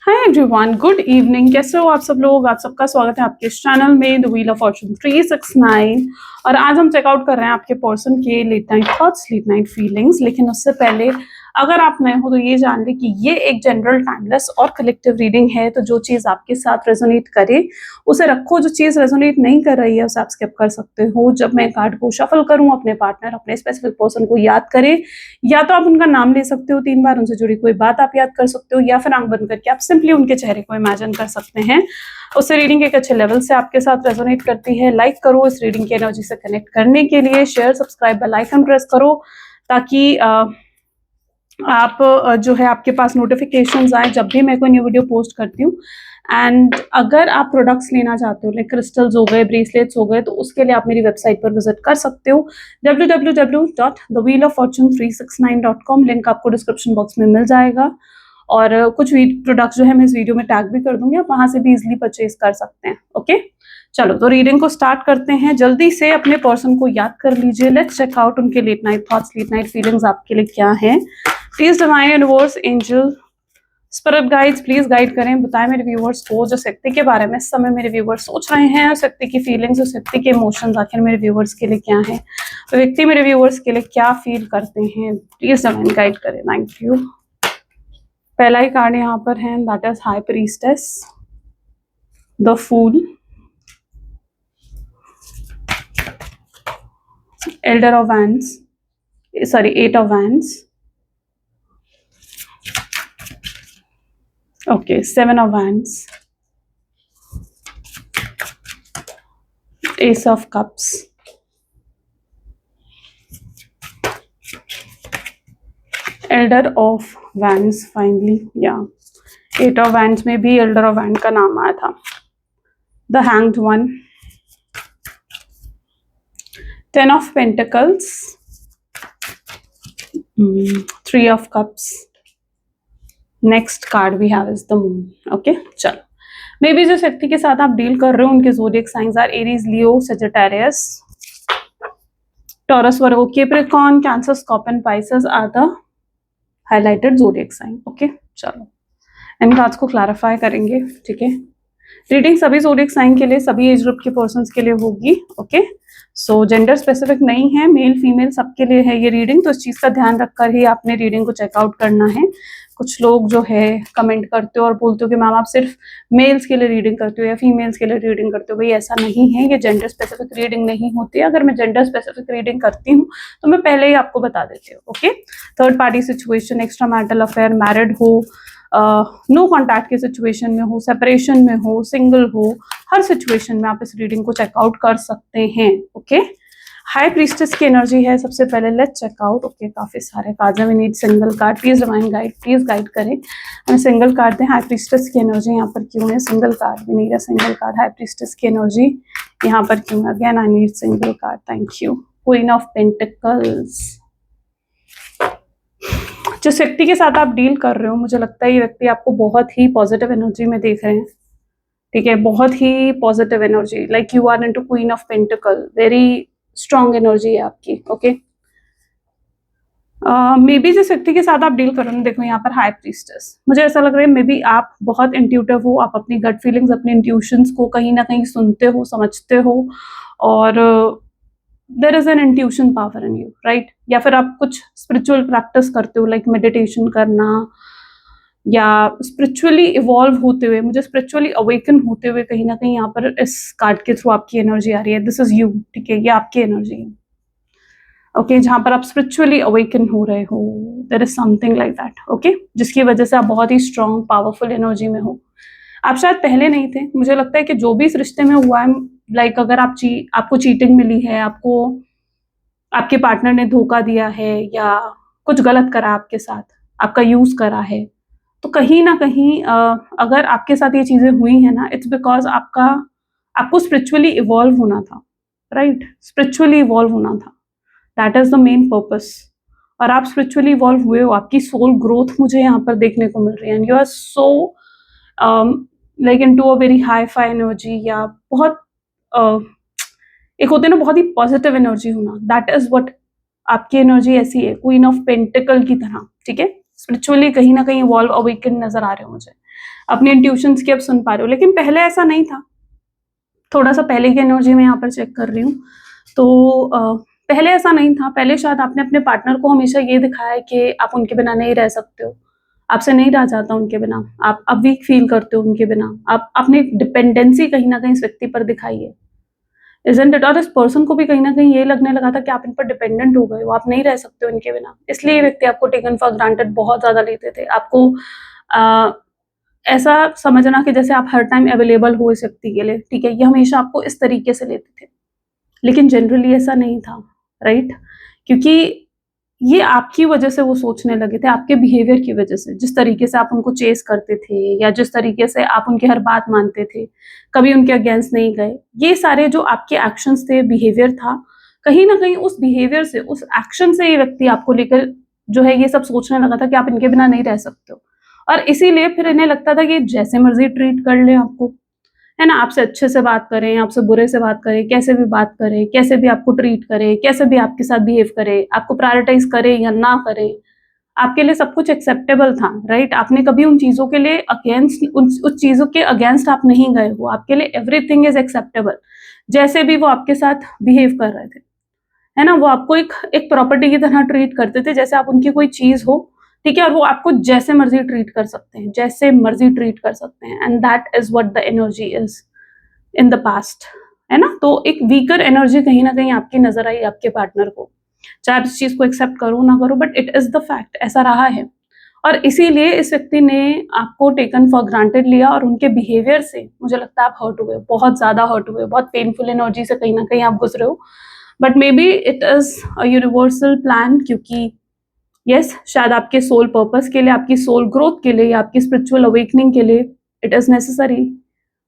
Hi everyone, good evening. कैसे हो आप सब लोग? आप सबका स्वागत है आपके इस चैनल में द व्हील ऑफ फॉर्चून 369। और आज हम चेकआउट कर रहे हैं आपके पर्सन के late night thoughts, late night feelings. लेकिन उससे पहले अगर आप नए हो तो ये जान लें कि ये एक जनरल, टाइमलेस और कलेक्टिव रीडिंग है। तो जो चीज़ आपके साथ रेजोनेट करे उसे रखो, जो चीज़ रेजोनेट नहीं कर रही है उसे आप स्किप कर सकते हो। जब मैं कार्ड को शफल करूँ, अपने पार्टनर, अपने स्पेसिफिक पर्सन को याद करें, या तो आप उनका नाम ले सकते हो 3 बार, उनसे जुड़ी कोई बात आप याद कर सकते हो, या फिर आंख बंद करके आप सिंपली उनके चेहरे को इमेजिन कर सकते हैं। उससे रीडिंग एक अच्छे लेवल से आपके साथ रेजोनेट करती है। लाइक करो इस रीडिंग की एनर्जी से कनेक्ट करने के लिए, share, subscribe, bell icon press करो ताकि आप जो है आपके पास नोटिफिकेशंस आए जब भी मैं कोई न्यू वीडियो पोस्ट करती हूँ। एंड अगर आप प्रोडक्ट्स लेना चाहते हो, लाइक क्रिस्टल्स हो गए, ब्रेसलेट्स हो गए, तो उसके लिए आप मेरी वेबसाइट पर विजिट कर सकते हो www.thewheeloffortune369.com। लिंक आपको डिस्क्रिप्शन बॉक्स में मिल जाएगा। और कुछ प्रोडक्ट्स जो है मैं इस वीडियो में टैग भी कर दूंगी, आप वहां से भी इजिली परचेज कर सकते हैं। ओके, चलो तो रीडिंग को स्टार्ट करते हैं। जल्दी से अपने पर्सन को याद कर लीजिए। लेट्स चेक आउट उनके late night thoughts, late night feelings आपके लिए क्या हैं। Please divine universe, angel, spirit guides please guide करें, बताएं मेरे व्यूअर्स को जो शक्ति के बारे में इस समय मेरे व्यूअर्स सोच रहे हैं, शक्ति की फीलिंग्स और शक्ति के इमोशंस आखिर मेरे व्यूअर्स के लिए क्या है, तो व्यक्ति मेरे व्यूअर्स के लिए क्या फील करते हैं, प्लीज डिवाइन गाइड करें। Thank you. पहला ही कार्ड यहाँ पर है, that is high priestess, the fool, elder of wands, sorry 8 of wands, okay, 7 of wands, ace of cups, elder of wands, finally, yeah, 8 of wands में भी elder of wand का नाम आया था, the hanged one, 10 of pentacles, 3 of cups, next card we have is the moon. Okay, चलो may be जिस व्यक्ति के साथ आप डील कर रहे हो उनके zodiac signs are Aries, Leo, Sagittarius, Taurus, Virgo, Capricorn, Cancer, Scorpion, Pisces are the highlighted zodiac sign. Okay, चलो इन कार्ड्स को क्लैरिफाई करेंगे। ठीक है, रीडिंग सभी ज़ोडिएक साइन के लिए, सभी एज ग्रुप के पर्सन्स के लिए होगी। ओके, सो जेंडर स्पेसिफिक नहीं है, मेल फीमेल सबके लिए है ये रीडिंग, तो इस चीज़ का ध्यान रखकर ही आपने रीडिंग को चेकआउट करना है। कुछ लोग जो है कमेंट करते हो और बोलते हो कि मैम आप सिर्फ मेल्स के लिए रीडिंग करते हो या फीमेल्स के लिए रीडिंग करते हो। भाई ऐसा नहीं है, ये जेंडर स्पेसिफिक रीडिंग नहीं होती। अगर मैं जेंडर स्पेसिफिक रीडिंग करती हूँ तो मैं पहले ही आपको बता देती हूँ। Okay, third party situation, extra marital affair, married हो, नो कॉन्टैक्ट की सिचुएशन में हो, सेपरेशन में हो, सिंगल हो, हर सिचुएशन में आप इस रीडिंग को चेकआउट कर सकते हैं। ओके, हाई प्रीस्टेस की एनर्जी है सबसे पहले, लेट्स चेकआउट। ओके, काफी सारे कार्ड है, we need single card, please divine guide, please guide करें, हमें सिंगल कार्ड दें। हाई प्रीस्टेस की एनर्जी यहाँ पर क्यों है? Single card, we need a single card. High priestess की एनर्जी यहाँ पर क्यों है? Again I need single card, thank you. Queen of pentacles, जिस व्यक्ति के साथ आप डील कर रहे हो मुझे लगता है ये व्यक्ति आपको बहुत ही पॉजिटिव एनर्जी में देख रहे हैं। ठीक है, बहुत ही positive energy, like you are into queen of pentacles, very strong energy है आपकी। ओके, मे बी जिस व्यक्ति के साथ आप डील कर रहे हो, देखो यहाँ पर हाई प्रीस्टेस, मुझे ऐसा लग रहा है मे बी आप बहुत इंट्यूटिव हो, आप अपनी गट फीलिंग्स, अपने इंट्यूशंस को कहीं ना कहीं सुनते हो, समझते हो, और there is an intuition power in you, right? या फिर आप कुछ स्पिरिचुअल प्रैक्टिस करते हो, लाइक मेडिटेशन करना, या स्पिरिचुअली इवॉल्व होते हुए, मुझे स्पिरिचुअली अवेकन होते हुए कहीं ना कहीं यहाँ पर इस कार्ड के थ्रू आपकी एनर्जी आ रही है। दिस इज यू, ठीक है, ये आपकी एनर्जी है। ओके, जहाँ पर आप स्पिरिचुअली अवेकन हो रहे हो, there is something like that. Okay, जिसकी वजह से आप बहुत ही स्ट्रॉन्ग पावरफुल एनर्जी में हो। आप शायद पहले नहीं थे, मुझे लगता है कि जो भी इस रिश्ते में हुआ है, लाइक अगर आपको चीटिंग मिली है, आपको आपके पार्टनर ने धोखा दिया है, या कुछ गलत करा आपके साथ, आपका यूज करा है, तो कहीं ना कहीं अगर आपके साथ ये चीजें हुई है ना, इट्स बिकॉज आपको स्पिरिचुअली इवॉल्व होना था, राइट? स्पिरिचुअली इवॉल्व होना था, that is the main purpose. और आप स्पिरिचुअली इवॉल्व हुए हो, आपकी सोल ग्रोथ मुझे यहाँ पर देखने को मिल रही है, and you are so like into a very hi-fi energy, या बहुत एक होते ना बहुत ही पॉजिटिव एनर्जी होना, दैट इज व्हाट आपकी एनर्जी ऐसी है, क्वीन ऑफ पेंटिकल की तरह। ठीक है, स्पिरिचुअली कहीं ना कहीं इवॉल्व अवेकन नजर आ रहे हो मुझे, अपने इंट्यूशंस की अब सुन पा रहे हो। लेकिन पहले ऐसा नहीं था, थोड़ा सा पहले की एनर्जी में यहाँ पर चेक कर रही हूँ तो पहले ऐसा नहीं था। पहले शायद आपने अपने पार्टनर को हमेशा ये दिखाया है कि आप उनके बिना नहीं रह सकते हो, आपसे नहीं रहा जाता उनके बिना, आप अब वीक फील करते हो उनके बिना, आप अपनी डिपेंडेंसी कहीं ना कहीं इस व्यक्ति पर दिखाई है, इजंट इट? और इस पर्सन को भी कहीं ना कहीं ये लगने लगा था कि आप इन पर डिपेंडेंट हो गए हो, आप नहीं रह सकते हो इनके बिना, इसलिए ये व्यक्ति आपको टेकन फॉर ग्रांटेड बहुत ज्यादा लेते थे। आपको ऐसा समझना कि जैसे आप हर टाइम अवेलेबल हो इस व्यक्ति के लिए, ठीक है, ये हमेशा आपको इस तरीके से लेते थे। लेकिन जनरली ऐसा नहीं था, राइट? क्योंकि ये आपकी वजह से वो सोचने लगे थे, आपके बिहेवियर की वजह से, जिस तरीके से आप उनको चेस करते थे या जिस तरीके से आप उनकी हर बात मानते थे, कभी उनके अगेंस्ट नहीं गए। ये सारे जो आपके एक्शंस थे, बिहेवियर था, कहीं ना कहीं उस बिहेवियर से, उस एक्शन से ये व्यक्ति आपको लेकर जो है ये सब सोचने लगा था कि आप इनके बिना नहीं रह सकते हो। और इसीलिए फिर इन्हें लगता था कि जैसे मर्जी ट्रीट कर ले आपको, है ना, आपसे अच्छे से बात करें, आपसे बुरे से बात करें, कैसे भी बात करें, कैसे भी आपको ट्रीट करे, कैसे भी आपके साथ बिहेव करे, आपको प्रायोरिटाइज करे या ना करे, आपके लिए सब कुछ एक्सेप्टेबल था, राइट? आपने कभी उन चीजों के लिए अगेंस्ट, उस चीजों के अगेंस्ट आप नहीं गए हो, आपके लिए एवरीथिंग इज एक्सेप्टेबल। जैसे भी वो आपके साथ बिहेव कर रहे थे, है ना, वो आपको एक प्रॉपर्टी की तरह ट्रीट करते थे, जैसे आप उनकी कोई चीज हो, ठीक है, और वो आपको जैसे मर्जी ट्रीट कर सकते हैं, जैसे मर्जी ट्रीट कर सकते हैं। And that is what the energy is in the past, है ना? तो एक वीकर एनर्जी कहीं ना कहीं आपकी नजर आई आपके पार्टनर को, चाहे आप इस चीज को एक्सेप्ट करो ना करो, but it is the fact, ऐसा रहा है। और इसीलिए इस व्यक्ति ने आपको टेकन फॉर ग्रांटेड लिया और उनके बिहेवियर से मुझे लगता है आप हर्ट हुए, बहुत ज्यादा हर्ट हुए, बहुत पेनफुल एनर्जी से कहीं ना कहीं आप गुजरे हो। But may be it is a universal plan, क्योंकि यस, शायद आपके सोल पर्पस के लिए, आपकी सोल ग्रोथ के लिए या आपकी स्पिरिचुअल अवेकनिंग के लिए इट इज नेसेसरी।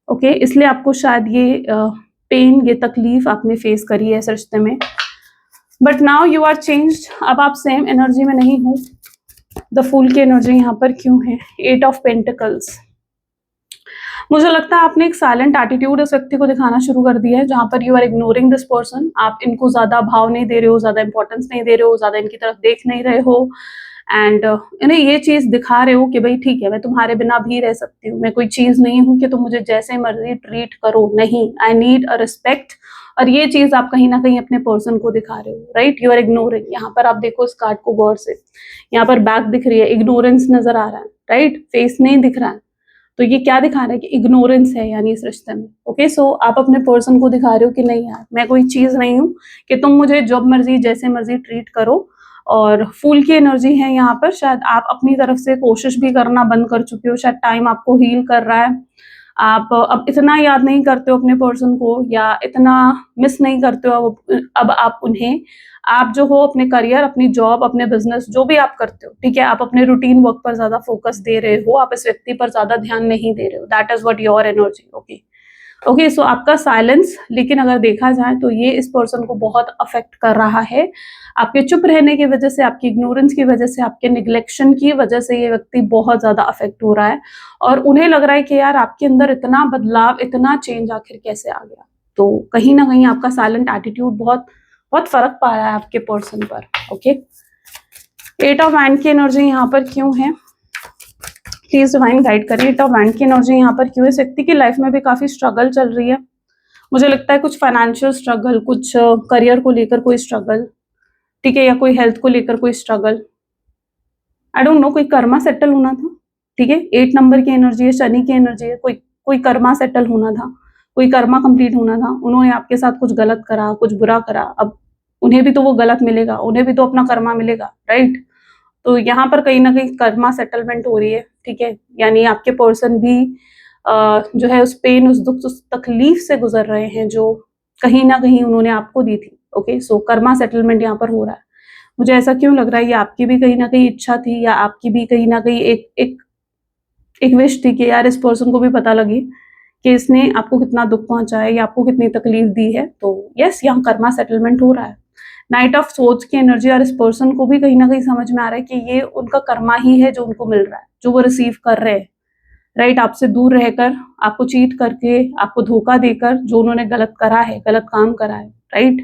ओके, इसलिए आपको शायद ये पेन, ये तकलीफ आपने फेस करी है इस रिश्ते में। But now you are changed, अब आप सेम एनर्जी में नहीं हो। द फूल की एनर्जी यहाँ पर क्यों है? 8 ऑफ पेंटिकल्स। मुझे लगता है आपने एक साइलेंट एटीट्यूड इस व्यक्ति को दिखाना शुरू कर दिया है, जहां पर you are ignoring this person. आप इनको ज्यादा भाव नहीं दे रहे हो, ज्यादा इंपॉर्टेंस नहीं दे रहे हो, ज्यादा इनकी तरफ देख नहीं रहे हो, एंड इन्हें ये चीज दिखा रहे हो कि भाई ठीक है, मैं तुम्हारे बिना भी रह सकती हूँ, मैं कोई चीज नहीं हूँ कि तुम मुझे जैसे मर्जी ट्रीट करो, नहीं, आई नीड अ रिस्पेक्ट। और ये चीज आप कहीं ना कहीं अपने पर्सन को दिखा रहे हो, राइट? You are ignoring. यहाँ पर आप देखो इस कार्ड को गौर से, यहाँ पर बैक दिख रही है, इग्नोरेंस नजर आ रहा है, राइट? फेस नहीं दिख रहा है, तो ये क्या दिखा रहा है कि इग्नोरेंस है यानी इस रिश्ते में। ओके, सो आप अपने पर्सन को दिखा रहे हो कि नहीं यार, मैं कोई चीज नहीं हूँ कि तुम मुझे जब मर्जी जैसे मर्जी ट्रीट करो। और फूल की एनर्जी है यहाँ पर, शायद आप अपनी तरफ से कोशिश भी करना बंद कर चुके हो, शायद टाइम आपको हील कर रहा है, आप अब इतना याद नहीं करते हो अपने पर्सन को या इतना मिस नहीं करते हो अब आप उन्हें। आप जो हो अपने करियर, अपनी जॉब, अपने बिजनेस, जो भी आप करते हो, ठीक है, आप अपने रूटीन वर्क पर ज्यादा फोकस दे रहे हो, आप इस व्यक्ति पर ज्यादा ध्यान नहीं दे रहे हो। That is what your energy. Okay okay, so आपका साइलेंस, लेकिन अगर देखा जाए तो ये इस पर्सन को बहुत अफेक्ट कर रहा है। आपके चुप रहने की वजह से, आपकी इग्नोरेंस की वजह से, आपके निग्लेक्शन की वजह से ये व्यक्ति बहुत ज्यादा अफेक्ट हो रहा है, और उन्हें लग रहा है कि यार आपके अंदर इतना बदलाव, इतना चेंज आखिर कैसे आ गया। तो कहीं ना कहीं आपका साइलेंट एटीट्यूड बहुत बहुत फर्क पा रहा है आपके पर्सन पर। ओके, 8 ऑफ वैंड की एनर्जी यहाँ पर क्यों है? प्लीज डिवाइन गाइड करिए। 8 ऑफ वैंड की एनर्जी यहाँ पर क्यों है? इस व्यक्ति की लाइफ में भी काफी स्ट्रगल चल रही है, मुझे लगता है कुछ फाइनेंशियल स्ट्रगल, कुछ करियर को लेकर कोई स्ट्रगल, ठीक है, या कोई हेल्थ को लेकर कोई स्ट्रगल, आई डोंट नो, कोई कर्मा सेटल होना था, ठीक है। 8 नंबर की एनर्जी है, शनि की एनर्जी है, कोई कर्मा सेटल होना था, कोई कर्मा कंप्लीट होना था। उन्होंने आपके साथ कुछ गलत करा, कुछ बुरा करा, अब उन्हें भी तो वो गलत मिलेगा, उन्हें भी तो अपना कर्मा मिलेगा, राइट? तो यहाँ पर कहीं ना कहीं कर्मा सेटलमेंट हो रही है, ठीक है, यानी आपके पर्सन भी जो है उस पेन, उस दुख, उस तकलीफ से गुजर रहे हैं जो कहीं ना कहीं उन्होंने आपको दी थी। ओके, सो कर्मा सेटलमेंट यहाँ पर हो रहा है। मुझे ऐसा क्यों लग रहा है, ये आपकी भी कहीं ना कहीं इच्छा थी, या आपकी भी कहीं ना कहीं एक विश थी कि यार इस पर्सन को भी पता लगे कि इसने आपको कितना दुख पहुंचाया या आपको कितनी तकलीफ दी है। तो यस, यहाँ कर्मा सेटलमेंट हो रहा है। नाइट ऑफ सोर्ड्स की एनर्जी, और इस पर्सन को भी कहीं ना कहीं समझ में आ रहा है कि ये उनका कर्मा ही है जो उनको मिल रहा है, जो वो रिसीव कर रहे हैं, राइट? आपसे दूर रहकर, आपको चीट करके, आपको धोखा देकर, जो उन्होंने गलत करा है, गलत काम करा है, राइट?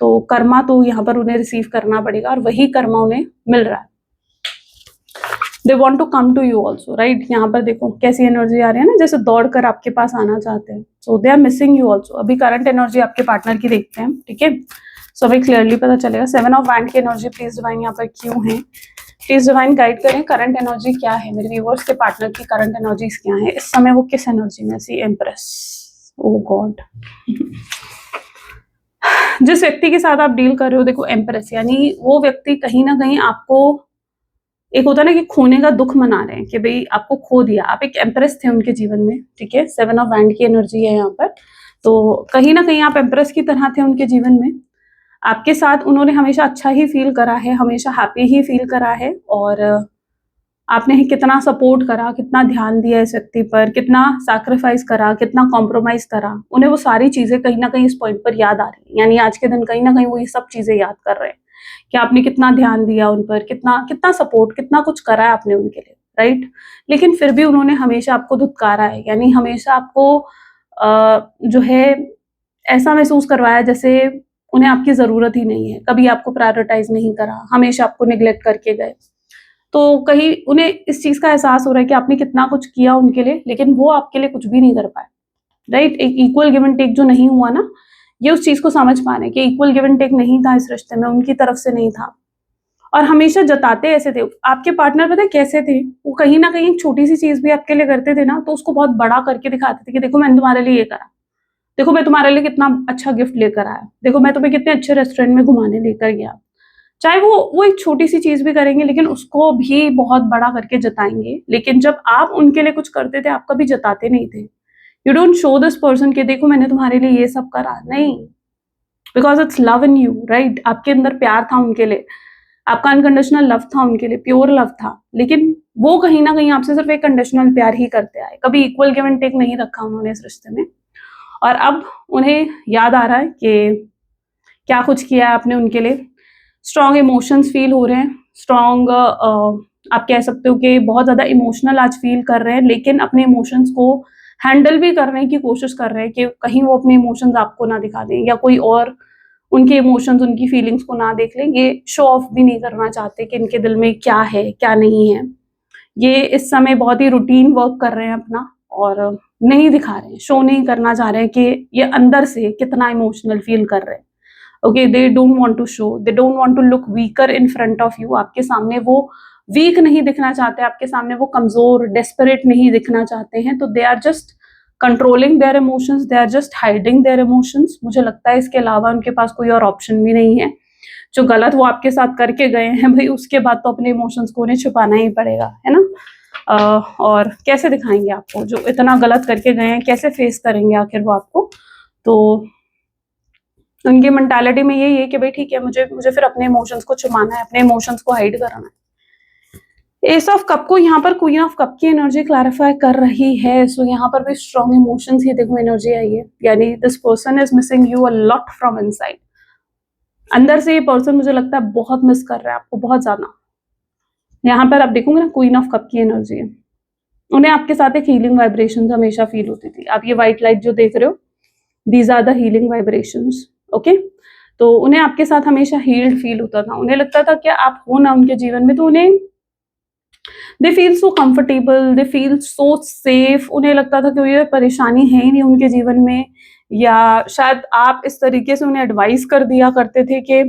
तो कर्मा तो यहाँ पर उन्हें रिसीव करना पड़ेगा, और वही कर्मा उन्हें मिल रहा है। They want to come to you also, right. यहाँ पर देखो कैसी एनर्जी आ रही है ना, जैसे दौड़ कर आपके पास आना चाहते हैं। So they are missing you also. अभी करंट एनर्जी आपके पार्टनर की देखते हैं, ठीक है। सो अभी क्लियरली पता चलेगा। 7 ऑफ वैंड की एनर्जी प्लीज डिवाइन यहाँ पर क्यों है, प्लीज डिवाइन गाइड करें। करंट एनर्जी क्या है मेरे व्यूअर्स के पार्टनर की, करंट एनर्जीज क्या है इस समय, वो किस एनर्जी में। सी एम्प्रेस, ओ गॉड। जिस व्यक्ति के साथ आप डील कर रहे हो, देखो एम्प्रेस, यानी वो व्यक्ति कहीं ना कहीं आपको, एक होता है ना कि खोने का दुख मना रहे हैं कि भाई आपको खो दिया। आप एक एम्प्रेस थे उनके जीवन में, ठीक है। 7 ऑफ वैंड की एनर्जी है यहाँ पर। तो कहीं ना कहीं आप एम्प्रेस की तरह थे उनके जीवन में। आपके साथ उन्होंने हमेशा अच्छा ही फील करा है, हमेशा हैप्पी ही फील करा है। और आपने कितना सपोर्ट करा, कितना ध्यान दिया इस व्यक्ति पर, कितना सैक्रिफाइस करा, कितना कॉम्प्रोमाइज करा, उन्हें वो सारी चीजें कहीं ना कहीं इस पॉइंट पर याद आ रही है। यानी आज के दिन कहीं ना कहीं वो ये सब चीजें याद कर रहे हैं कि आपने कितना ध्यान दिया उन पर, कितना कितना सपोर्ट, कितना कुछ करा है आपने उनके लिए, राइट। लेकिन फिर भी उन्होंने हमेशा आपको धुतकारा है, यानी हमेशा आपको जो है ऐसा महसूस करवाया जैसे उन्हें आपकी जरूरत ही नहीं है। कभी आपको प्रायोरिटाइज नहीं करा, हमेशा आपको निग्लेक्ट करके गए। तो कहीं उन्हें इस चीज का एहसास हो रहा है कि आपने कितना कुछ किया उनके लिए, लेकिन वो आपके लिए कुछ भी नहीं कर पाए, राइट। एक इक्वल गिव एंड टेक जो नहीं हुआ ना, ये उस चीज को समझ पा रहे हैं कि इक्वल गिव एंड टेक नहीं था इस रिश्ते में, उनकी तरफ से नहीं था। और हमेशा जताते ऐसे थे आपके पार्टनर, पता है कैसे थे वो, कहीं ना कहीं एक छोटी सी चीज भी आपके लिए करते थे ना, तो उसको बहुत बड़ा करके दिखाते थे कि देखो मैंने तुम्हारे लिए ये करा, देखो मैं तुम्हारे लिए कितना अच्छा गिफ्ट लेकर आया, देखो मैं तुम्हें कितने अच्छे रेस्टोरेंट में घुमाने लेकर गया। चाहे वो एक छोटी सी चीज भी करेंगे, लेकिन उसको भी बहुत बड़ा करके जताएंगे। लेकिन जब आप उनके लिए कुछ करते थे, आप कभी जताते नहीं थे। You don't show this person कि देखो मैंने तुम्हारे लिए ये सब करा, नहीं। Because it's love in you, right. आपके अंदर प्यार था उनके लिए, आपका अनकंडीशनल लव था उनके लिए, प्योर लव था। लेकिन वो कहीं ना कहीं आपसे सिर्फ एक कंडीशनल प्यार ही करते आए, कभी इक्वल गिव एंड टेक नहीं रखा उन्होंने इस रिश्ते में। और अब उन्हें याद आ रहा है कि क्या कुछ किया है आपने उनके लिए। स्ट्रॉन्ग इमोशंस फील हो रहे हैं, स्ट्रॉन्ग आप कह सकते हो कि बहुत ज़्यादा इमोशनल आज फील कर रहे हैं, लेकिन अपने इमोशंस को हैंडल भी करने की कोशिश कर रहे हैं कि कहीं वो अपने इमोशंस आपको ना दिखा दें, या कोई और उनके इमोशंस, उनकी फीलिंग्स को ना देख लें। ये शो ऑफ भी नहीं करना चाहते कि इनके दिल में क्या है क्या नहीं है। ये इस समय बहुत ही रूटीन वर्क कर रहे हैं अपना, और नहीं दिखा रहे हैं, शो नहीं करना चाह रहे हैं कि ये अंदर से कितना इमोशनल फील कर रहे हैं। Okay, they don't want to show, they don't want to look weaker in front of you. आपके सामने वो वीक नहीं दिखना चाहते, आपके सामने वो कमजोर डेस्परेट नहीं दिखना चाहते हैं। तो they are just controlling their emotions, they are just hiding their emotions. मुझे लगता है इसके अलावा उनके पास कोई और ऑप्शन भी नहीं है। जो गलत वो आपके साथ करके गए हैं भाई, उसके बाद तो अपने इमोशंस को उन्हें छुपाना ही पड़ेगा, है ना। और कैसे दिखाएंगे आपको, जो इतना गलत करके गए हैं कैसे फेस करेंगे आखिर वो आपको। तो उनकी मेंटालिटी में यही है कि भाई ठीक है, मुझे फिर अपने इमोशंस को छुपाना है, अपने इमोशंस को हाइड करना है। एस ऑफ कप को यहाँ पर क्वीन ऑफ कप की एनर्जी क्लैरिफाई कर रही है। सो यहाँ पर भी स्ट्रॉन्ग इमोशंस ही देखो एनर्जी आई है, यानी this person is missing you a lot from inside. अंदर से ये पर्सन मुझे लगता है बहुत मिस कर रहा है आपको, बहुत ज्यादा। यहाँ पर आप देखोगे ना, क्वीन ऑफ कप की एनर्जी है। उन्हें आपके साथ एक हीलिंग वाइब्रेशन हमेशा फील होती थी। आप ये व्हाइट लाइट जो देख रहे हो, these are the healing vibrations, okay. तो उन्हें आपके साथ हमेशा हील्ड फील होता था। उन्हें लगता था कि आप हो ना उनके जीवन में, तो उन्हें they feel so comfortable, they feel so safe. उन्हें लगता था कि ये परेशानी है ही नहीं उनके जीवन में, या शायद आप इस तरीके से उन्हें एडवाइस कर दिया करते थे कि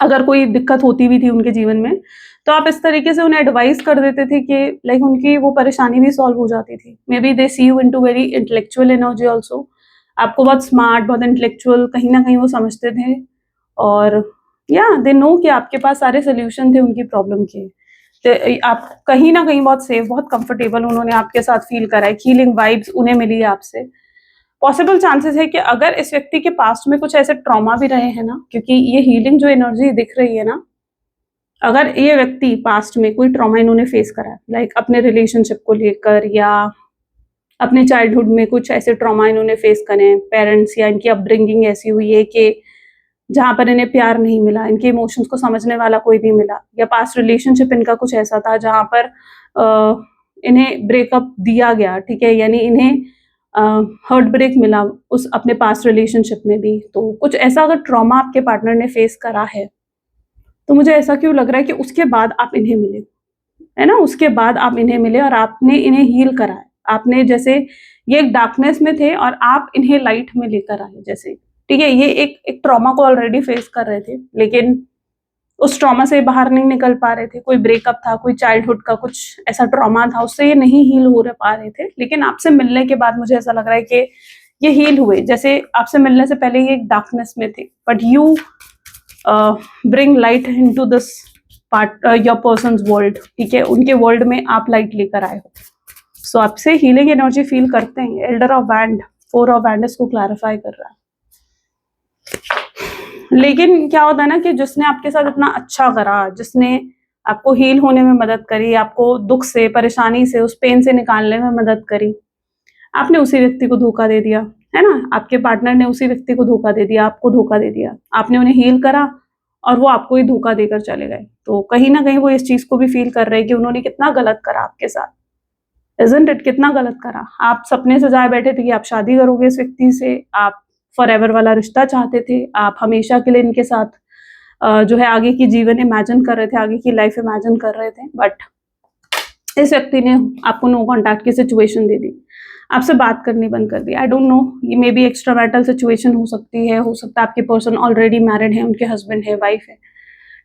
अगर कोई दिक्कत होती भी थी उनके जीवन में, तो आप इस तरीके से उन्हें एडवाइस कर देते थे कि लाइक उनकी वो परेशानी भी सॉल्व हो जाती थी। Maybe they see you into very intellectual energy also. आपको बहुत स्मार्ट, बहुत इंटेलेक्चुअल कहीं ना कहीं वो समझते थे। और या दे नो कि आपके पास सारे सोल्यूशन थे उनकी प्रॉब्लम के। तो आप कहीं ना कहीं बहुत सेफ, बहुत कंफर्टेबल उन्होंने आपके साथ फील करा है। हीलिंग वाइब्स उन्हें मिली है आपसे। पॉसिबल चांसेस है कि अगर इस व्यक्ति के पास्ट में कुछ ऐसे ट्रॉमा भी रहे हैं ना, क्योंकि ये हीलिंग जो एनर्जी दिख रही है ना, अगर ये व्यक्ति पास्ट में कोई ट्रॉमा इन्होंने फेस करा है, लाइक अपने रिलेशनशिप को लेकर, या अपने चाइल्डहुड में कुछ ऐसे ट्रॉमा इन्होंने फेस करे हैं, पेरेंट्स या इनकी अपब्रिंगिंग ऐसी हुई है कि जहाँ पर इन्हें प्यार नहीं मिला, इनके इमोशंस को समझने वाला कोई नहीं मिला, या पास्ट रिलेशनशिप इनका कुछ ऐसा था जहाँ पर इन्हें ब्रेकअप दिया गया, ठीक है, यानी इन्हें हर्ट ब्रेक मिला उस अपने पास्ट रिलेशनशिप में भी। तो कुछ ऐसा अगर ट्रॉमा आपके पार्टनर ने फेस करा है, तो मुझे ऐसा क्यों लग रहा है कि उसके बाद आप इन्हें मिले, है ना? उसके बाद आप इन्हें मिले और आपने इन्हें हील करा है। आपने जैसे ये एक डार्कनेस में थे और आप इन्हें लाइट में लेकर आए जैसे, ठीक है? ये एक ट्रॉमा को ऑलरेडी फेस कर रहे थे, लेकिन उस ट्रॉमा से बाहर नहीं निकल पा रहे थे। कोई ब्रेकअप था, कोई चाइल्डहुड का कुछ ऐसा ट्रॉमा था, उससे ये नहीं हील हो पा रहे थे। लेकिन आपसे मिलने के बाद मुझे ऐसा लग रहा है कि ये हील हुए। जैसे आपसे मिलने से पहले ये एक डार्कनेस में थे, but you bring light into this part your persons world, ठीक है? उनके वर्ल्ड में आप लाइट लेकर आए हो। सो आपसे हीलिंग एनर्जी फील करते हैं। Elder of wand, 4 of wand इसको क्लैरिफाई कर रहा है। लेकिन क्या होता है ना कि जिसने आपके साथ इतना अच्छा करा, जिसने आपको हील होने में मदद करी, आपको दुख से, परेशानी से, उस पेन से निकालने में मदद करी, आपने उसी व्यक्ति को धोखा दे दिया, है ना? आपके पार्टनर ने उसी व्यक्ति को धोखा दे दिया, आपको धोखा दे दिया। आपने उन्हें हील करा और वो आपको ही धोखा देकर चले गए। तो कहीं ना कहीं वो इस चीज को भी फील कर रहे हैं कि उन्होंने कितना गलत करा आपके साथ। Isn't it? कितना गलत करा। आप सपने सजाए बैठे थे कि आप शादी करोगे इस व्यक्ति से, आप फॉरएवर वाला रिश्ता चाहते थे, आप हमेशा के लिए इनके साथ जो है आगे की जीवन इमेजिन कर रहे थे, आगे की लाइफ इमेजिन कर रहे थे, बट इस व्यक्ति ने आपको नो कॉन्टैक्ट की सिचुएशन दे दी, आपसे बात करनी बंद कर दी। आई डोंट नो, ये may be extra marital situation हो सकती है, हो सकता है आपके पर्सन ऑलरेडी मैरिड है, उनके हस्बैंड है, वाइफ है,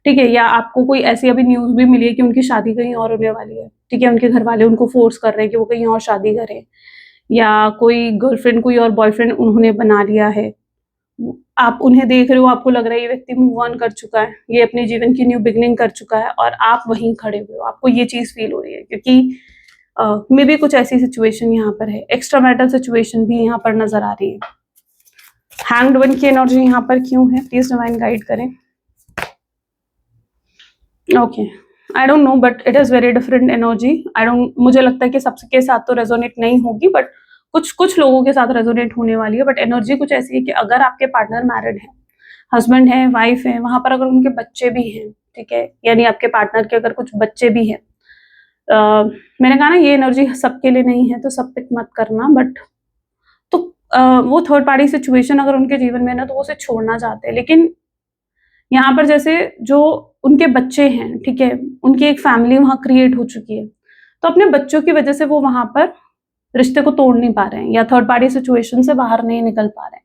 ठीक है? या आपको कोई ऐसी अभी न्यूज़ भी मिली है कि उनकी शादी कहीं और होने वाली है, ठीक है? उनके घर वाले उनको फोर्स कर रहे हैं कि वो कहीं और शादी करें, या कोई गर्लफ्रेंड, कोई और बॉयफ्रेंड उन्होंने बना लिया है। आप उन्हें देख रहे हो, आपको लग रहा है ये व्यक्ति मूव ऑन कर चुका है, ये अपने जीवन की न्यू बिगिनिंग कर चुका है, और आप वहीं खड़े हुए हो। आपको ये चीज़ फील हो रही है क्योंकि मे बी कुछ ऐसी सिचुएशन यहाँ पर है। एक्स्ट्रा मैरिटल सिचुएशन भी यहाँ पर नजर आ रही है। हैंग्ड वन की एनर्जी यहाँ पर क्यों है? प्लीज डिवाइन गाइड करें। Okay, I don't know, but it is very different energy. मुझे लगता है कि सबके साथ तो रेजोनेट नहीं होगी, बट कुछ लोगों के साथ रेजोनेट होने वाली है। बट एनर्जी कुछ ऐसी है कि अगर आपके पार्टनर मैरिड है, हस्बैंड है, वाइफ है, वहां पर अगर उनके बच्चे भी हैं, ठीक है, यानी आपके पार्टनर के अगर कुछ बच्चे भी हैं, मैंने कहा ना ये एनर्जी सबके लिए नहीं है, तो सब पिक मत करना, बट तो वो थर्ड पार्टी सिचुएशन अगर उनके जीवन में है ना, तो वो उसे छोड़ना चाहते हैं। लेकिन यहाँ पर जैसे जो उनके बच्चे हैं, ठीक है, उनकी एक फैमिली वहां क्रिएट हो चुकी है, तो अपने बच्चों की वजह से वो वहां पर रिश्ते को तोड़ नहीं पा रहे हैं, या थर्ड पार्टी सिचुएशन से बाहर नहीं निकल पा रहे हैं।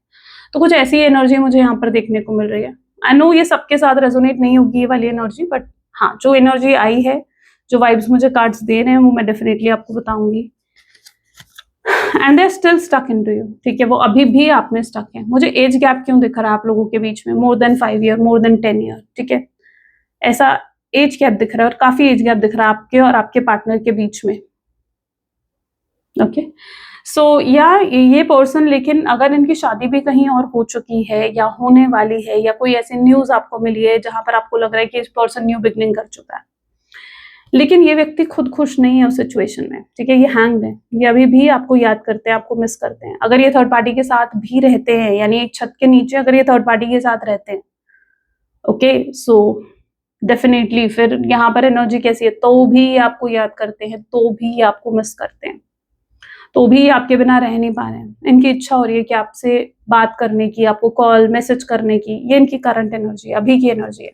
तो कुछ ऐसी एनर्जी मुझे यहाँ पर देखने को मिल रही है। आई नो ये सबके साथ रेजोनेट नहीं होगी ये वाली एनर्जी, बट हाँ, जो एनर्जी आई है, जो वाइब्स मुझे कार्ड्स दे रहे हैं, वो मैं डेफिनेटली आपको बताऊंगी। And they are still stuck into you, ठीक है? वो अभी भी आप में स्टक है। मुझे एज गैप क्यों दिख रहा है आप लोगों के बीच में? More than 5 year, more than 10 year, ठीक है? ऐसा एज गैप दिख रहा है, और काफी एज गैप दिख रहा है आपके और आपके पार्टनर के बीच में। ओके, सो या ये पर्सन, लेकिन अगर इनकी शादी भी कहीं और हो चुकी है या होने वाली है, या कोई ऐसी न्यूज आपको मिली है जहां पर आपको लग रहा है कि इस पर्सन न्यू बिगनिंग कर चुका है, लेकिन ये व्यक्ति खुद खुश नहीं है उस सिचुएशन में, ठीक है? ये हैंग्ड है, ये अभी भी आपको याद करते हैं, आपको मिस करते हैं। अगर ये थर्ड पार्टी के साथ भी रहते हैं, यानी एक छत के नीचे अगर ये थर्ड पार्टी के साथ रहते हैं, ओके, सो डेफिनेटली फिर यहाँ पर एनर्जी कैसी है? तो भी आपको याद करते हैं, तो भी आपको मिस करते हैं, तो भी आपके बिना रह नहीं पा रहे हैं। इनकी इच्छा हो रही है कि आपसे बात करने की, आपको कॉल मैसेज करने की। ये इनकी करंट एनर्जी है, अभी की एनर्जी है,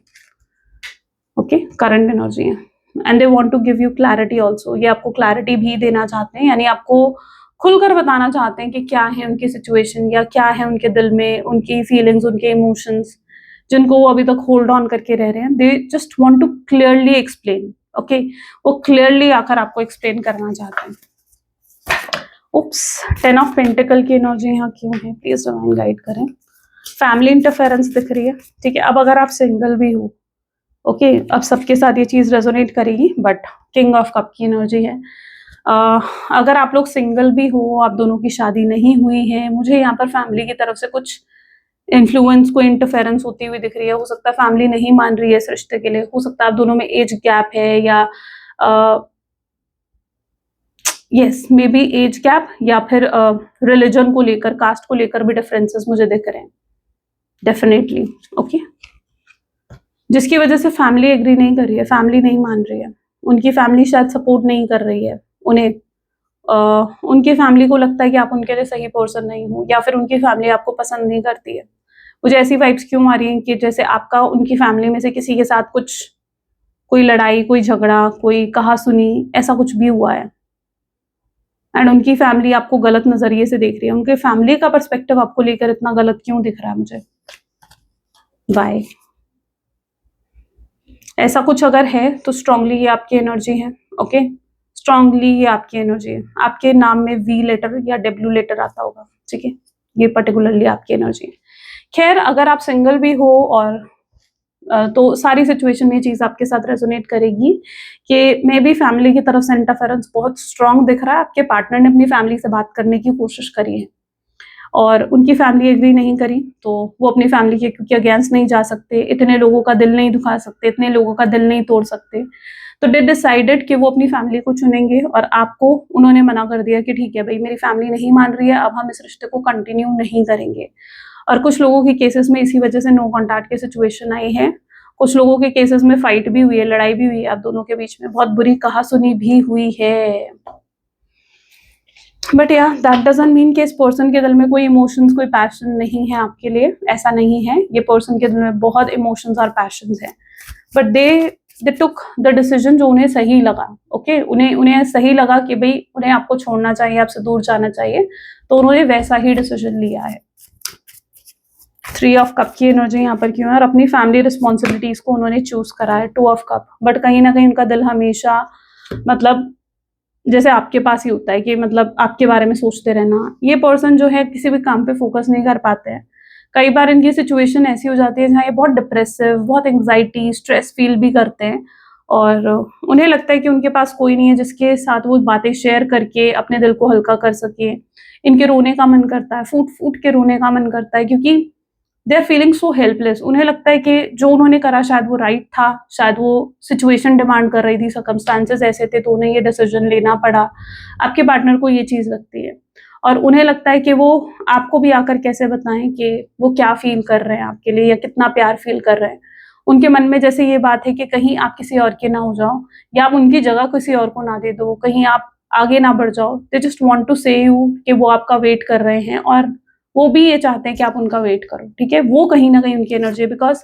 ओके? करंट एनर्जी है। And they want to give you clarity also. ये आपको क्लैरिटी भी देना चाहते हैं, यानी आपको खुलकर बताना चाहते हैं कि क्या है उनकी सिचुएशन, या क्या है उनके दिल में, उनकी फीलिंग्स, उनके इमोशंस, जिनको वो अभी तक होल्ड ऑन करके रह रहे हैं। They just want to clearly explain, okay? वो क्लियरली आकर आपको एक्सप्लेन करना चाहते हैं। उप्स, 10 ऑफ पेंटिकल की एनर्जी यहाँ क्यों है? प्लीज डिवाइन गाइड करें। फैमिली इंटरफेरेंस दिख रही है, ठीक है? अब अगर आप सिंगल भी हो, ओके, अब सबके साथ ये चीज रेजोनेट करेगी, बट किंग ऑफ कप की एनर्जी है। अगर आप लोग सिंगल भी हो, आप दोनों की शादी नहीं हुई है, मुझे यहाँ पर फैमिली की तरफ से कुछ इन्फ्लुएंस, कोई इंटरफेरेंस होती हुई दिख रही है। हो सकता है फैमिली नहीं मान रही है इस रिश्ते के लिए, हो सकता है आप दोनों में एज गैप है, या yes, may be age gap, या फिर रिलीजन को लेकर, कास्ट को लेकर भी डिफरेंसेस मुझे दिख रहे हैं डेफिनेटली, ओके? जिसकी वजह से फैमिली एग्री नहीं कर रही है, फैमिली नहीं मान रही है, उनकी फैमिली शायद सपोर्ट नहीं कर रही है उन्हें। उनकी फैमिली को लगता है कि आप उनके लिए सही पर्सन नहीं हो, या फिर उनकी फैमिली आपको पसंद नहीं करती है। मुझे ऐसी वाइब्स क्यों आ रही हैं कि जैसे आपका उनकी फैमिली में से किसी के साथ कुछ कोई लड़ाई, कोई झगड़ा, कोई कहा-सुनी, ऐसा कुछ भी हुआ है। एंड उनकी फैमिली आपको गलत नज़रिए से देख रही है। उनके फैमिली का पर्सपेक्टिव आपको लेकर इतना गलत क्यों दिख रहा है मुझे? व्हाई? ऐसा कुछ अगर है तो स्ट्रांगली ये आपकी एनर्जी है, ओके? स्ट्रांगली ये आपकी एनर्जी है। आपके नाम में वी लेटर या डब्ल्यू लेटर आता होगा, ठीक है? ये पर्टिकुलरली आपकी एनर्जी है। खैर, अगर आप सिंगल भी हो और तो सारी सिचुएशन में ये चीज़ आपके साथ रेजोनेट करेगी कि मे बी फैमिली की तरफ से इंटरफेरेंस बहुत स्ट्रांग दिख रहा है। आपके पार्टनर ने अपनी फैमिली से बात करने की कोशिश करी है और उनकी फैमिली एग्री नहीं करी, तो वो अपनी फैमिली के क्योंकि अगेंस्ट नहीं जा सकते, इतने लोगों का दिल नहीं दुखा सकते, इतने लोगों का दिल नहीं तोड़ सकते, तो दे डिसाइडेड कि वो अपनी फैमिली को चुनेंगे और आपको उन्होंने मना कर दिया कि ठीक है भाई, मेरी फैमिली नहीं मान रही है, अब हम इस रिश्ते को कंटिन्यू नहीं करेंगे। और कुछ लोगों के केसेस में इसी वजह से नो कॉन्टैक्ट की सिचुएशन आई है। कुछ लोगों के केसेस में फाइट भी हुई है, लड़ाई भी हुई है आप दोनों के बीच में, बहुत बुरी कहा-सुनी भी हुई है। बट या दैट डजंट मीन कि इस पर्सन के दिल में कोई इमोशंस, कोई पैशन नहीं है आपके लिए, ऐसा नहीं है। ये पर्सन के दिल में बहुत इमोशंस और पैशंस हैं, but they took the decision जो उन्हें सही लगा, ओके? उन्हें सही लगा कि भाई उन्हें आपको छोड़ना चाहिए, आपसे दूर जाना चाहिए, तो उन्होंने वैसा ही डिसीजन लिया है। 3 ऑफ कप की एनर्जी यहाँ पर क्यों है? और अपनी फैमिली रिस्पॉन्सिबिलिटीज को उन्होंने चूज करा है। 2 ऑफ कप, बट कहीं ना कहीं उनका दिल हमेशा मतलब जैसे आपके पास ही होता है कि मतलब आपके बारे में सोचते रहना। ये पर्सन जो है किसी भी काम पे फोकस नहीं कर पाते हैं। कई बार इनकी सिचुएशन ऐसी हो जाती है जहाँ ये बहुत डिप्रेसिव, बहुत एंग्जाइटी, स्ट्रेस फील भी करते हैं और उन्हें लगता है कि उनके पास कोई नहीं है जिसके साथ वो बातें शेयर करके अपने दिल को हल्का कर सके। इनके रोने का मन करता है, फूट फूट के रोने का मन करता है, क्योंकि they are feeling so helpless. उन्हें लगता है कि जो उन्होंने करा शायद वो राइट था, शायद वो सिचुएशन डिमांड कर रही थी, सर्कमस्टांसेस ऐसे थे तो उन्हें ये डिसीजन लेना पड़ा। आपके पार्टनर को ये चीज़ लगती है और उन्हें लगता है कि वो आपको भी आकर कैसे बताएं कि वो क्या फील कर रहे हैं आपके लिए या कितना प्यार फील कर रहे हैं। उनके मन में जैसे ये बात है कि कहीं आप किसी और के ना हो जाओ या आप उनकी जगह किसी और को ना दे दो, कहीं आप आगे ना बढ़ जाओ। दे जस्ट वांट टू से यू कि वो आपका वेट कर रहे हैं और वो भी ये चाहते हैं कि आप उनका वेट करो, ठीक है? वो कहीं ना कहीं उनकी एनर्जी है, because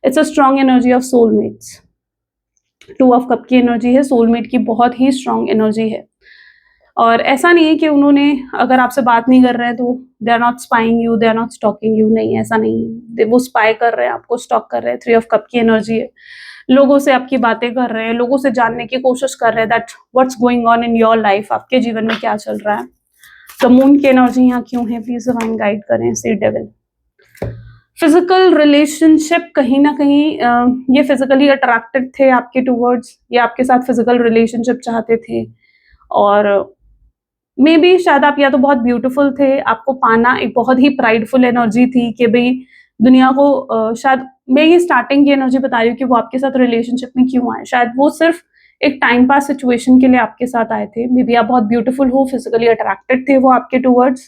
it's a strong energy of soulmates. 2 of cup की एनर्जी है, सोलमेट की बहुत ही स्ट्रॉन्ग एनर्जी है। और ऐसा नहीं है कि उन्होंने अगर आपसे बात नहीं कर रहे हैं तो they are not spying you, they are not stalking you, नहीं, ऐसा नहीं है। वो स्पाई कर रहे हैं, आपको स्टॉक कर रहे हैं। 3 ऑफ कप की एनर्जी है, लोगों से आपकी बातें कर रहे हैं, लोगों से जानने की कोशिश कर रहे हैं that what's going on in your life, आपके जीवन में क्या चल रहा है। तो मून की एनर्जी यहाँ क्यों है? प्लीज डिवाइन गाइड करें। सी डेविल, फिजिकल रिलेशनशिप, कहीं ना कहीं ये फिजिकली अट्रैक्टेड थे आपके टूवर्ड्स, ये आपके साथ फिजिकल रिलेशनशिप चाहते थे और मे बी शायद आप या तो बहुत ब्यूटीफुल थे, आपको पाना एक बहुत ही प्राइडफुल एनर्जी थी कि भाई दुनिया को शायद मैं ये स्टार्टिंग की एनर्जी बता रही हूँ कि वो आपके साथ रिलेशनशिप में क्यों आए। शायद वो सिर्फ एक टाइम पास सिचुएशन के लिए आपके साथ आए थे। मे बी आप बहुत ब्यूटीफुल हो, फिजिकली अट्रैक्टेड थे वो आपके टूवर्ड्स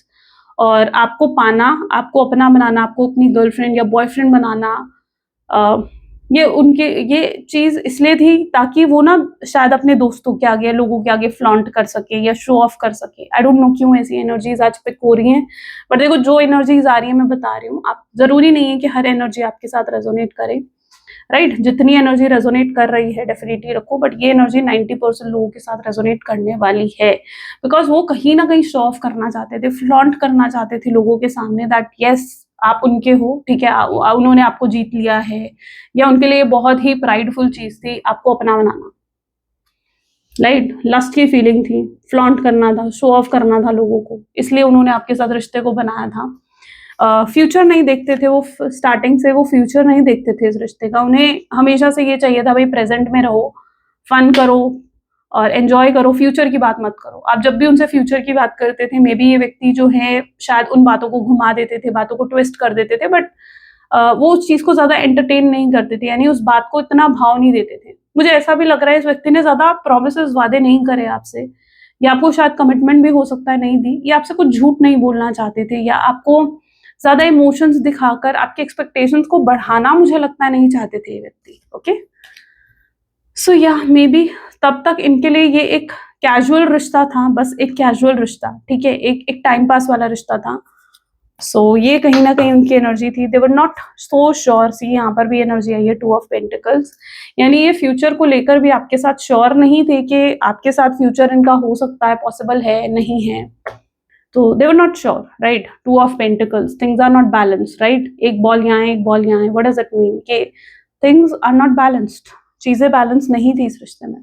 और आपको पाना, आपको अपना बनाना, आपको अपनी गर्लफ्रेंड या बॉयफ्रेंड बनाना, ये उनके ये चीज़ इसलिए थी ताकि वो ना शायद अपने दोस्तों के आगे, लोगों के आगे फ्लॉन्ट कर सके या शो ऑफ कर सके। आई डोंट नो क्यों ऐसी एनर्जीज आज पिक हो रही हैं, बट देखो जो एनर्जीज आ रही है मैं बता रही हूँ। आप जरूरी नहीं है कि हर एनर्जी आपके साथ रेजोनेट करे, राइट? जितनी एनर्जी रेजोनेट कर रही है डेफिनेटली रखो, बट ये एनर्जी 90% लोगों के साथ रेजोनेट करने वाली है, बिकॉज वो कहीं ना कहीं शो ऑफ करना चाहते थे, फ्लॉन्ट करना चाहते थे लोगों के सामने दैट यस आप उनके हो, ठीक है? उन्होंने आपको जीत लिया है, या उनके लिए बहुत ही प्राइडफुल चीज थी आपको अपना बनाना, राइट? लस्ट की फीलिंग थी, फ्लॉन्ट करना था, शो ऑफ करना था लोगों को, इसलिए उन्होंने आपके साथ रिश्ते को बनाया था। फ्यूचर नहीं देखते थे वो, स्टार्टिंग से वो फ्यूचर नहीं देखते थे इस रिश्ते का। उन्हें हमेशा से ये चाहिए था भाई प्रेजेंट में रहो, फन करो और एंजॉय करो, फ्यूचर की बात मत करो। आप जब भी उनसे फ्यूचर की बात करते थे, मे बी ये व्यक्ति जो है शायद उन बातों को घुमा देते थे, बातों को ट्विस्ट कर देते थे, बट वो उस चीज को ज्यादा एंटरटेन नहीं करते थे, यानी उस बात को इतना भाव नहीं देते थे। मुझे ऐसा भी लग रहा है इस व्यक्ति ने ज्यादा प्रोमिसेस, वादे नहीं करे आपसे, या आपको शायद कमिटमेंट भी हो सकता है नहीं दी, या आपसे कुछ झूठ नहीं बोलना चाहते थे, या आपको ज्यादा इमोशंस दिखाकर आपके एक्सपेक्टेशंस को बढ़ाना मुझे लगता है नहीं चाहते थे ये व्यक्ति, ओके? सो या मे बी तब तक इनके लिए ये एक कैजुअल रिश्ता था, बस एक कैजुअल रिश्ता, ठीक है? एक टाइम पास वाला रिश्ता था। ये कहीं ना कहीं उनकी एनर्जी थी, दे वर नॉट सो श्योर। सी यहाँ पर भी एनर्जी आई है 2 ऑफ पेंटिकल्स, यानी ये फ्यूचर को लेकर भी आपके साथ श्योर नहीं थे कि आपके साथ फ्यूचर इनका हो सकता है, पॉसिबल है, नहीं है। तो they were not sure, right. 2 of pentacles, things are not balanced, right. एक बॉल यहाँ है, एक बॉल यहाँ है, व्हाट डज इट मीन कि थिंग्स आर नॉट बैलेंस्ड, चीजें बैलेंस नहीं थी इस रिश्ते में।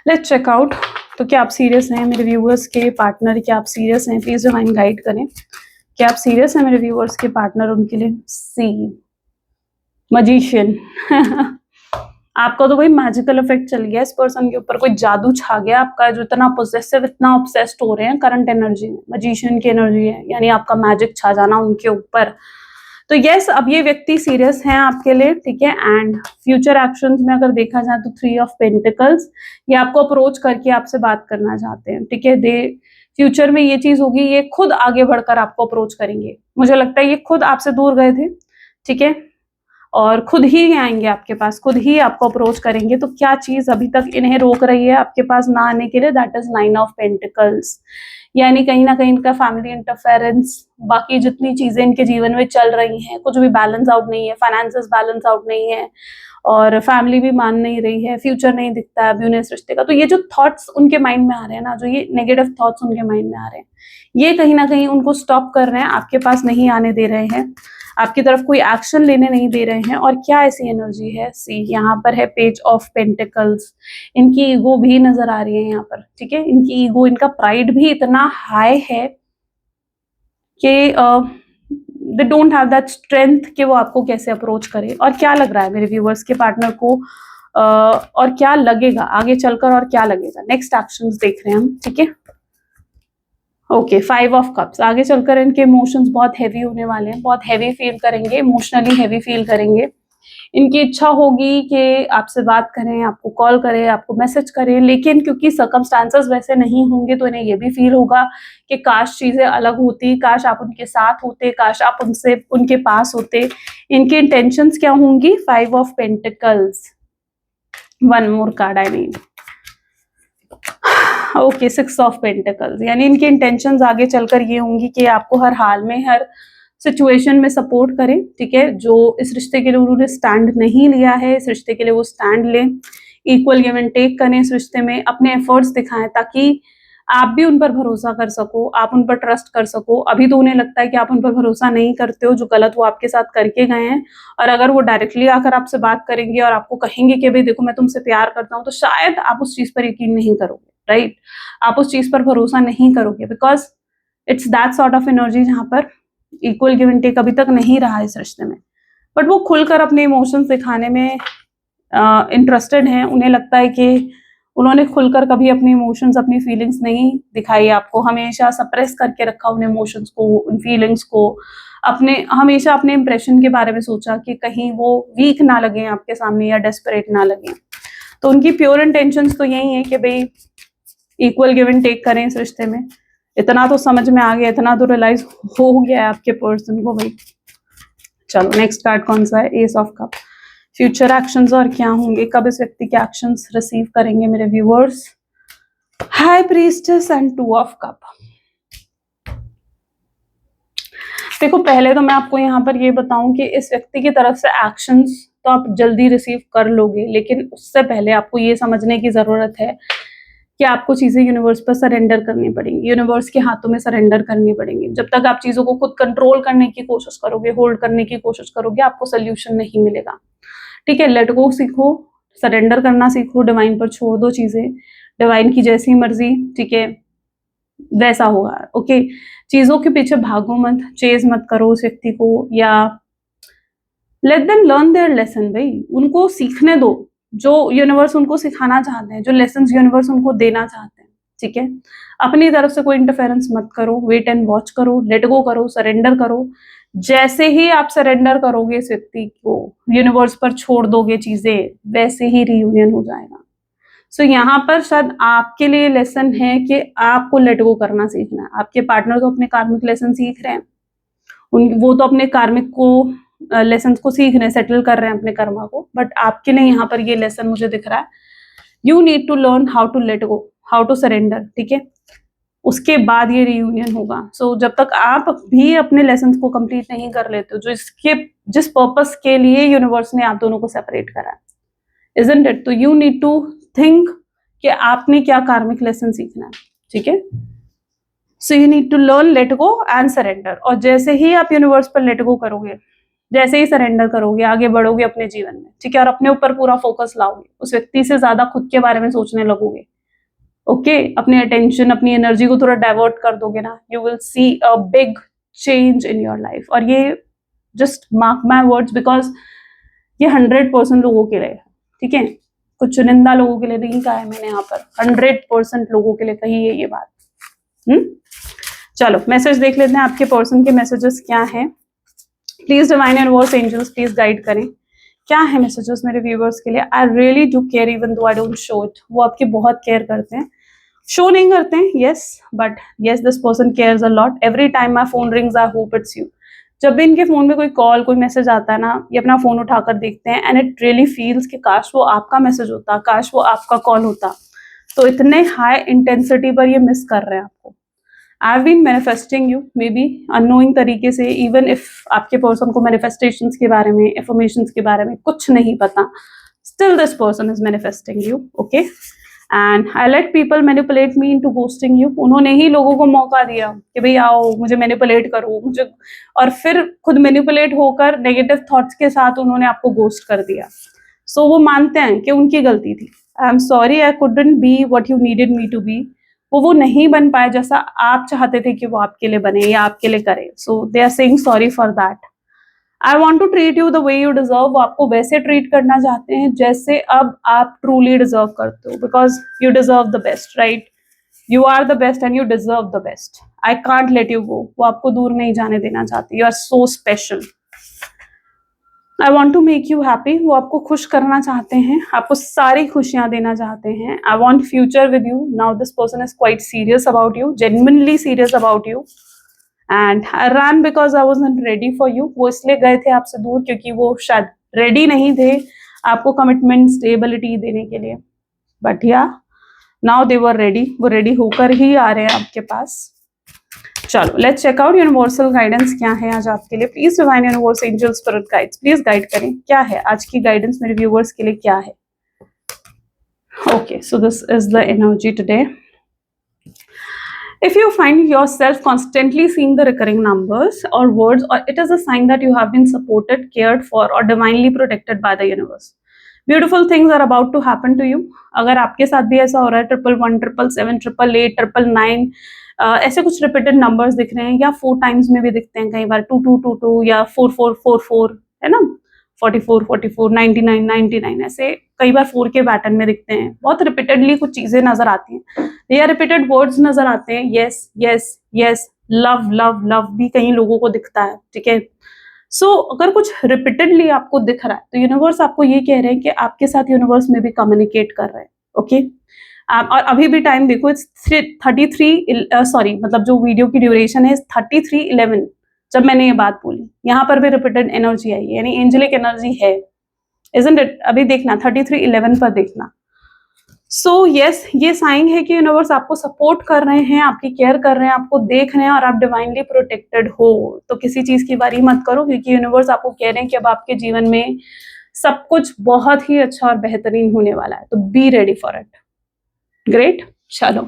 Let's check out. तो क्या आप सीरियस हैं मेरे व्यूअर्स के पार्टनर? क्या आप सीरियस हैं? प्लीज डिवाइन गाइड करें। क्या आप सीरियस हैं मेरे व्यूअर्स के पार्टनर उनके लिए? सी मजिशियन आपका तो भाई मैजिकल इफेक्ट चल गया इस पर्सन के ऊपर, कोई जादू छा गया आपका, जो इतना पोजेसिव, इतना ऑब्सेस्ड हो रहे हैं करंट एनर्जी में। मजिशियन की एनर्जी है, यानी आपका मैजिक छा जाना उनके ऊपर। तो यस, अब ये व्यक्ति सीरियस हैं आपके लिए, ठीक है। एंड फ्यूचर एक्शंस में अगर देखा जाए तो 3 ऑफ पेंटिकल्स, ये आपको अप्रोच करके आपसे बात करना चाहते हैं, ठीक है। दे फ्यूचर में ये चीज होगी, ये खुद आगे बढ़कर आपको अप्रोच करेंगे। मुझे लगता है ये खुद आपसे दूर गए थे, ठीक है, और खुद ही आएंगे आपके पास, खुद ही आपको अप्रोच करेंगे। तो क्या चीज अभी तक इन्हें रोक रही है आपके पास ना आने के लिए? दैट इज 9 ऑफ पेंटिकल्स, यानी कहीं ना कहीं इनका फैमिली इंटरफेरेंस, बाकी जितनी चीजें इनके जीवन में चल रही हैं, कुछ भी बैलेंस आउट नहीं है, फाइनेंसेस बैलेंस आउट नहीं है, और फैमिली भी मान नहीं रही है, फ्यूचर नहीं दिखता है अभी उन्हें इस रिश्ते का। तो ये जो थॉट्स उनके माइंड में आ रहे हैं ना, जो ये नेगेटिव थॉट्स उनके माइंड में आ रहे हैं, ये कहीं ना कहीं उनको स्टॉप कर रहे हैं, आपके पास नहीं आने दे रहे हैं, आपकी तरफ कोई एक्शन लेने नहीं दे रहे हैं। और क्या ऐसी एनर्जी है? सी यहाँ पर है पेज ऑफ पेंटिकल्स, इनकी ईगो भी नजर आ रही है यहाँ पर, ठीक है। इनकी ईगो, इनका प्राइड भी इतना हाई है कि they don't have that strength कि वो आपको कैसे अप्रोच करे। और क्या लग रहा है मेरे व्यूवर्स के पार्टनर को, और क्या लगेगा आगे चलकर, और क्या लगेगा? नेक्स्ट एक्शंस देख रहे हैं हम, ठीक है। ओके, 5 ऑफ कप्स, आगे चलकर इनके इमोशंस बहुत हैवी होने वाले हैं, बहुत हैवी फील करेंगे, इमोशनली हैवी फील करेंगे। इनकी इच्छा होगी कि आपसे बात करें, आपको कॉल करें, आपको मैसेज करें, लेकिन क्योंकि सर्कमस्टांसेस वैसे नहीं होंगे तो इन्हें ये भी फील होगा कि काश चीजें अलग होती, काश आप उनके साथ होते, काश आप उनसे उनके पास होते। इनकी इंटेंशंस क्या होंगी? 5 of pentacles, 1 more card I mean. Okay, 6 of pentacles, यानी इनकी इंटेंशंस आगे चलकर ये होंगी कि आपको हर हाल में, हर सिचुएशन में सपोर्ट करें, ठीक है। जो इस रिश्ते के लिए उन्होंने स्टैंड नहीं लिया है, इस रिश्ते के लिए वो स्टैंड लें, इक्वल गिव एंड टेक करें इस रिश्ते में, अपने एफर्ट्स दिखाएं ताकि आप भी उन पर भरोसा कर सको, आप उन पर ट्रस्ट कर सको। अभी तो उन्हें लगता है कि आप उन पर भरोसा नहीं करते हो, जो गलत वो आपके साथ करके गए हैं। और अगर वो डायरेक्टली आकर आपसे बात करेंगे और आपको कहेंगे कि भाई देखो मैं तुमसे प्यार करता हूँ, तो शायद आप उस चीज पर यकीन नहीं करोगे, राइट। आप उस चीज पर भरोसा नहीं करोगे, because it's that sort of energy जहां पर इक्वल गिव एंड टेक अभी तक नहीं रहा है इस रिश्ते में। बट वो खुलकर अपने इमोशंस दिखाने में इंटरेस्टेड हैं। उन्हें लगता है कि उन्होंने खुलकर कभी अपने इमोशंस, अपनी फीलिंग्स नहीं दिखाई आपको, हमेशा सप्रेस करके रखा उन इमोशंस को, उन फीलिंग्स को, अपने हमेशा अपने इंप्रेशन के बारे में सोचा कि कहीं वो वीक ना लगे आपके सामने या डेस्परेट ना लगे। तो उनकी प्योर इंटेंशंस तो यही है कि भाई इक्वल गिव एंड टेक करें इस रिश्ते में। इतना तो समझ में आ गया, इतना तो रियलाइज हो गया है आपके पर्सन को भाई। चलो नेक्स्ट कार्ड कौन सा है? S of cup. Future actions और क्या होंगे, कब इस व्यक्ति के एक्शंस रिसीव करेंगे मेरे viewers? High priestess and 2 of cup. देखो, पहले तो मैं आपको यहाँ पर ये बताऊं कि इस व्यक्ति की तरफ से एक्शंस तो आप जल्दी रिसीव कर लोगे, लेकिन उससे पहले आपको ये समझने की जरूरत है कि आपको चीजें यूनिवर्स पर सरेंडर करनी पड़ेंगी, यूनिवर्स के हाथों में सरेंडर करनी पड़ेंगी। जब तक आप चीजों को खुद कंट्रोल करने की कोशिश करोगे, होल्ड करने की कोशिश करोगे, आपको सोल्यूशन नहीं मिलेगा, ठीक है। लेट गो सीखो, सरेंडर करना सीखो, डिवाइन पर छोड़ दो चीजें, डिवाइन की जैसी मर्जी, ठीक है, वैसा होगा, ओके। चीजों के पीछे भागो मत, चेज मत करो उस व्यक्ति को, या let them learn their lesson. भाई उनको सीखने दो जो यूनिवर्स उनको सिखाना चाहते हैं, जो लेसन्स यूनिवर्स उनको देना चाहते हैं, ठीक है। अपनी तरफ से कोई इंटरफेरेंस मत करो, वेट एंड वॉच करो, लेट गो करो, सरेंडर करो। जैसे ही आप सरेंडर करोगे इस व्यक्ति को, यूनिवर्स पर छोड़ दोगे चीजें, वैसे ही रियूनियन हो जाएगा। सो यहाँ पर शायद आपके लिए लेसन है कि आपको लेट गो करना सीखना है। आपके पार्टनर तो अपने कार्मिक लेसन सीख रहे हैं, वो तो अपने कार्मिक को लेसन को सीख रहे हैं, सेटल कर रहे हैं अपने कर्मा को। बट आपके लिए यहाँ पर ये लेसन मुझे दिख रहा है, you need to learn how to let go, how to surrender, ठीक है। उसके बाद ये रीयूनियन होगा। सो जब तक आप भी अपने लेसन्स को कंप्लीट नहीं कर लेते हो, जिस पर्पस के लिए यूनिवर्स ने आप दोनों को सेपरेट करा है, इजंट इट? तो यू नीड टू थिंक कि आपने क्या कार्मिक लेसन सीखना है, ठीक है? So you need to learn, let go and surrender. और जैसे ही आप यूनिवर्स पर लेट गो करोगे, जैसे ही सरेंडर करोगे, आगे बढ़ोगे अपने जीवन में, ठीक है, और अपने ऊपर पूरा फोकस लाओगे, उस व्यक्ति से ज्यादा खुद के बारे में सोचने लगोगे, ओके, अपनी अटेंशन, अपनी एनर्जी को थोड़ा डाइवर्ट कर दोगे ना, you will see a big change in your life. और ये just mark my words, because ये 100% लोगों के लिए है, ठीक है? कुछ चुनिंदा लोगों के लिए नहीं कहा है मैंने, यहाँ पर 100% लोगों के लिए कही है ये बात। चलो मैसेज देख लेते हैं, आपके पर्सन के मैसेजेस क्या हैं। Please divine universe angels please guide करें, क्या है मैसेजेस मेरे व्यूवर्स के लिए। I really do care even though I don't show it. वो आपकी बहुत केयर करते हैं, शो नहीं करते हैं, yes, but yes this person cares a lot. Every time my phone rings I hope it's you. जब भी इनके फोन में कोई कॉल, कोई मैसेज आता है ना, ये अपना फोन उठाकर देखते हैं, एंड इट रियली फील्स कि काश वो आपका मैसेज होता, काश वो आपका कॉल होता। तो इतने हाई इंटेंसिटी पर ये मिस कर रहे हैं आपको। I have been manifesting you, maybe unknowing तरीके से, इवन इफ आपके पर्सन को मैनिफेस्टेशंस के बारे में, एफर्मेशंस के बारे में कुछ नहीं पता, still this person is manifesting you, okay? And I let people manipulate me into ghosting you. उन्होंने ही लोगों को मौका दिया कि भाई आओ मुझे मैनिपुलेट करो, मुझे, और फिर खुद मैनिपुलेट होकर नेगेटिव थॉट्स के साथ उन्होंने आपको गोस्ट कर दिया। सो वो मानते हैं कि उनकी गलती थी। I am sorry, I couldn't be what you needed me to be. वो नहीं बन पाए जैसा आप चाहते थे कि वो आपके लिए बने या आपके लिए करे। So they are saying sorry for that. I want to treat you the way you deserve. वो आपको वैसे ट्रीट करना चाहते हैं जैसे अब आप ट्रूली डिजर्व करते हो, because you deserve the best, right? You are the best and you deserve the best. I can't let you go. वो आपको दूर नहीं जाने देना चाहते। You are so special. I want to make you happy. वो आपको खुश करना चाहते हैं, आपको सारी खुशियां देना चाहते हैं। I want future with you. Now this person is quite serious about you, genuinely serious about you. And I run because I wasn't ready for you. वो इसलिए गए थे आपसे दूर क्योंकि वो शायद रेडी नहीं थे आपको कमिटमेंट, स्टेबिलिटी देने के लिए। But yeah now they were ready. वो रेडी होकर ही आ रहे हैं आपके पास। चलो let's check out universal guidance क्या है आज आपके लिए। Please divine universe angel spirit guides please guide करें, क्या है आज की गाइडेंस मेरे व्यूअर्स के लिए, क्या है? Okay, so this is the energy today. If you find yourself constantly seeing the recurring numbers or words, or it is a sign that you have been supported, cared for, or divinely protected by the universe. Beautiful things are about to happen to you. अगर आपके साथ भी ऐसा हो रहा है, 111, 777, 888, 999, ऐसे कुछ रिपीटेड नंबर्स दिख रहे हैं, या 4 टाइम्स में भी दिखते हैं कई बार, 2222 या 4444, है ना, 44 44, 99 99, ऐसे कई बार 4 के पैटर्न में दिखते हैं। बहुत रिपीटेडली कुछ चीजें नजर आती हैं, या रिपीटेड वर्ड्स नजर आते हैं। Yes yes yes, love love love भी कई लोगों को दिखता है, ठीक है? सो अगर कुछ रिपीटेडली आपको दिख रहा है तो यूनिवर्स आपको ये कह रहे हैं कि आपके साथ यूनिवर्स में भी कम्युनिकेट कर रहे हैं, ओके? और अभी भी टाइम देखो, इट्स 33 सॉरी, मतलब जो वीडियो की ड्यूरेशन है 33:11 जब मैंने ये बात बोली। यहाँ पर भी रिपीटेड एनर्जी आई है, यानी एंजेलिक एनर्जी है, इजंट इट? अभी देखना 33:11 पर देखना। सो यस, ये साइन है कि यूनिवर्स आपको सपोर्ट कर रहे हैं, आपकी केयर कर रहे हैं, आपको देख रहे हैं, और आप डिवाइनली प्रोटेक्टेड हो। तो किसी चीज की वरी मत करो, क्योंकि यूनिवर्स आपको कह रहे हैं कि अब आपके जीवन में सब कुछ बहुत ही अच्छा और बेहतरीन होने वाला है। तो be ready for it. Great. चलो,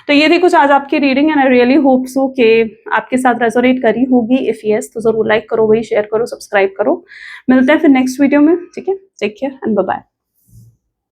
तो ये थी कुछ आज आपकी reading, and I really hope so कि आपके साथ रेजोनेट करी होगी। इफ यस तो जरूर लाइक करो, वही शेयर करो, सब्सक्राइब करो। मिलते हैं फिर नेक्स्ट वीडियो में, ठीक है? Take care and bye bye.